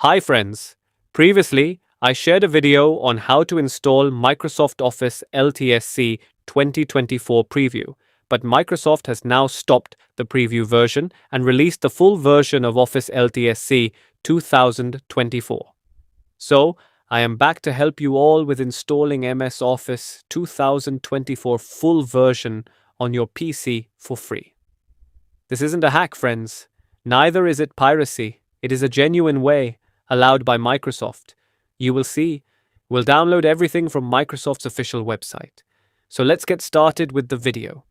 Hi friends. Previously, I shared a video on how to install Microsoft Office LTSC 2024 preview, but Microsoft has now stopped the preview version and released the full version of Office LTSC 2024. So, I am back to help you all with installing MS Office 2024 full version on your PC for free. This isn't a hack, friends. Neither is it piracy. It is a genuine way, allowed by Microsoft. You will see. We'll download everything from Microsoft's official website. So let's get started with the video.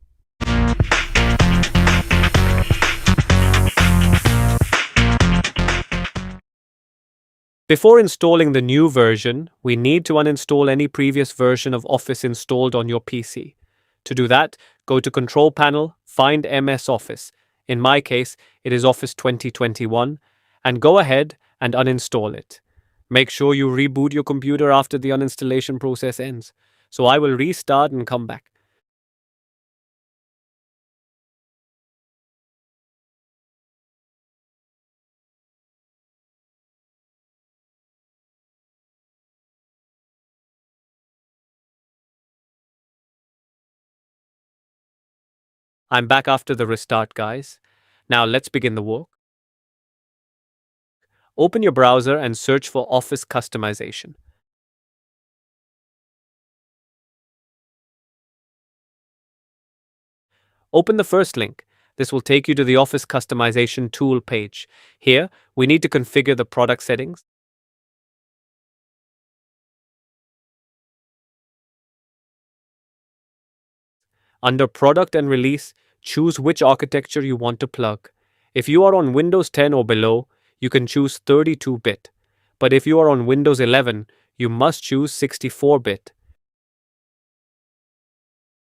Before installing the new version, we need to uninstall any previous version of Office installed on your PC. To do that, go to Control Panel, find MS Office. In my case, it is Office 2021, and go ahead and uninstall it. Make sure you reboot your computer after the uninstallation process ends. So I will restart and come back. I'm back after the restart, guys. Now let's begin the work. Open your browser and search for Office customization. Open the first link. This will take you to the Office Customization Tool page. Here, we need to configure the product settings. Under Product and Release, choose which architecture you want to plug. If you are on Windows 10 or below, you can choose 32-bit. But if you are on Windows 11, you must choose 64-bit.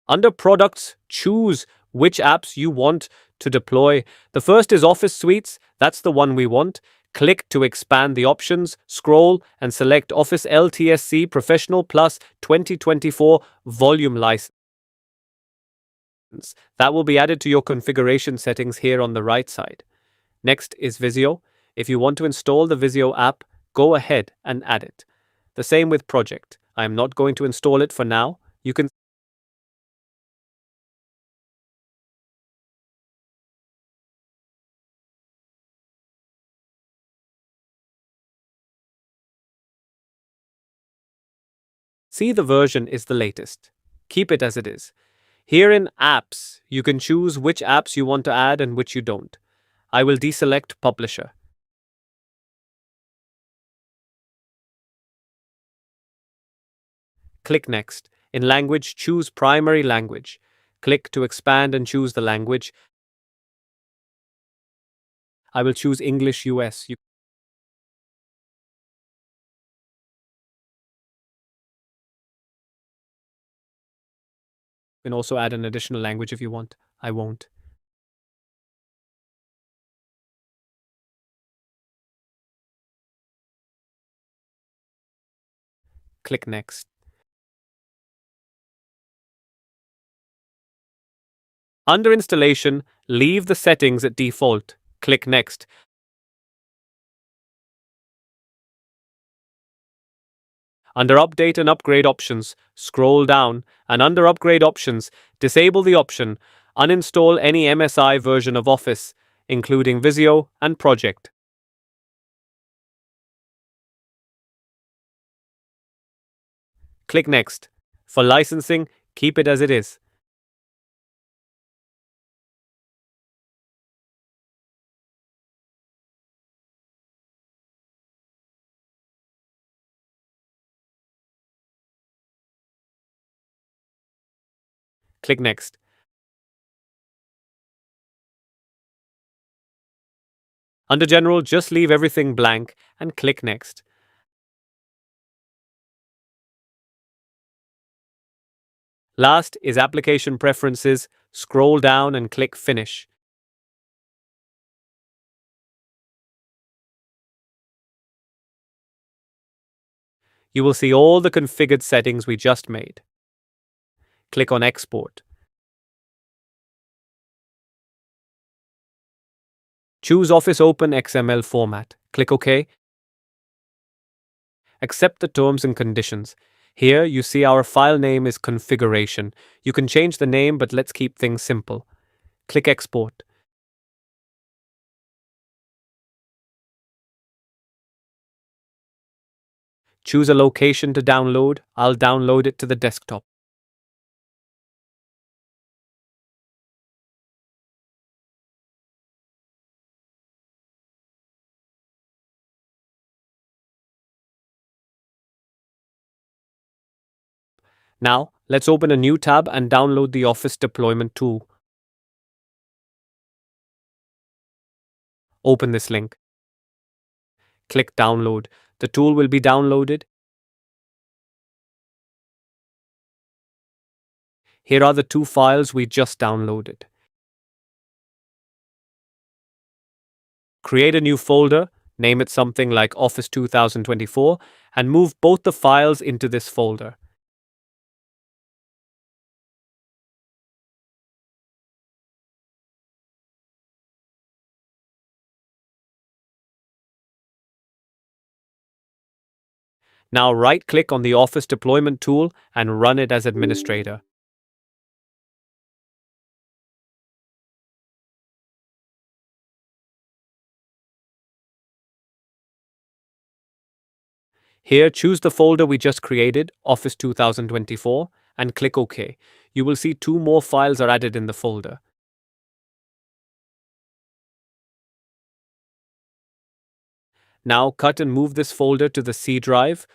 Under Products, choose which apps you want to deploy. The first is Office Suites. That's the one we want. Click to expand the options, scroll, and select Office LTSC Professional Plus 2024 Volume License. That will be added to your configuration settings here on the right side. Next is Visio. If you want to install the Visio app, go ahead and add it. The same with Project. I am not going to install it for now. You can see the version is the latest. Keep it as it is. Here in Apps, you can choose which apps you want to add and which you don't. I will deselect Publisher. Click Next. In Language, choose Primary Language. Click to expand and choose the language. I will choose English US. You can also add an additional language if you want. I won't. Click Next. Under Installation, leave the settings at default. Click Next. Under Update and Upgrade Options, scroll down, and under Upgrade Options, disable the option Uninstall any MSI version of Office, including Visio and Project. Click Next. For licensing, keep it as it is. Click Next. Under General, just leave everything blank and click Next. Last is Application Preferences. Scroll down and click Finish. You will see all the configured settings we just made. Click on Export. Choose Office Open XML format. Click OK. Accept the terms and conditions. Here you see our file name is configuration. You can change the name, but let's keep things simple. Click export. Choose a location to download. I'll download it to the desktop. Now, let's open a new tab and download the Office deployment tool. Open this link. Click download. The tool will be downloaded. Here are the two files we just downloaded. Create a new folder, name it something like Office 2024, and move both the files into this folder. Now right-click on the Office deployment tool and run it as administrator. Here, choose the folder we just created, Office 2024, and click OK. You will see two more files are added in the folder. Now cut and move this folder to the C drive.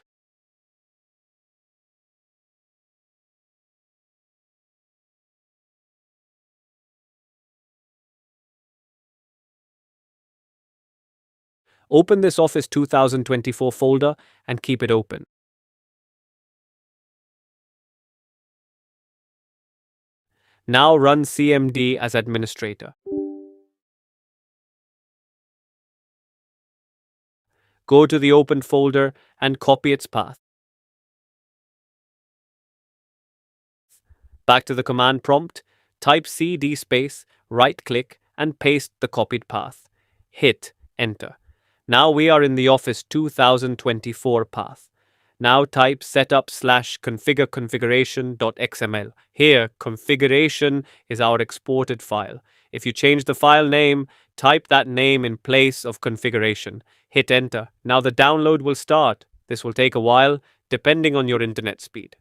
Open this Office 2024 folder and keep it open. Now run CMD as administrator. Go to the opened folder and copy its path. Back to the command prompt, type cd space, right-click, and paste the copied path. Hit enter. Now we are in the Office 2024 path. Now type setup/configure configuration.xml. Here, configuration is our exported file. If you change the file name, type that name in place of configuration. Hit enter. Now the download will start. This will take a while, depending on your internet speed.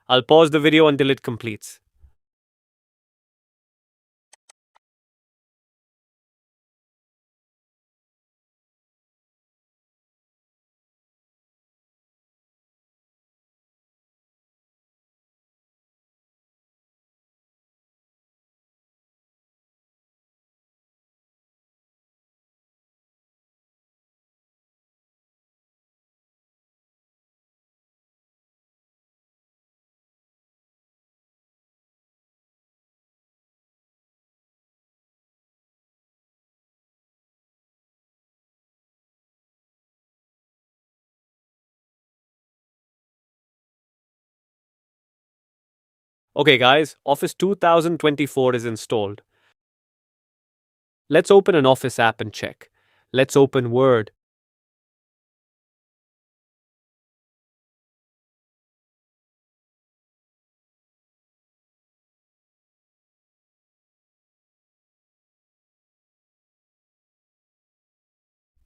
I'll pause the video until it completes. Okay guys, Office 2024 is installed. Let's open an Office app and check. Let's open Word.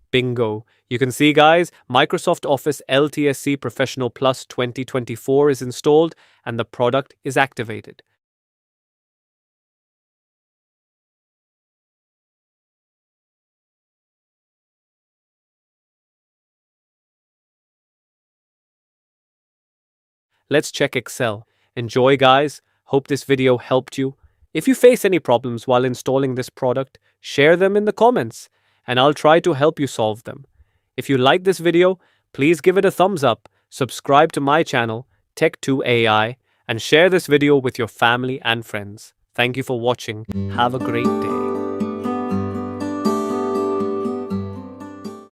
Bingo. You can see guys, Microsoft Office LTSC Professional Plus 2024 is installed and the product is activated. Let's check Excel. Enjoy guys. Hope this video helped you. If you face any problems while installing this product, share them in the comments and I'll try to help you solve them. If you like this video, please give it a thumbs up, subscribe to my channel, Tech2AI, and share this video with your family and friends. Thank you for watching. Have a great day.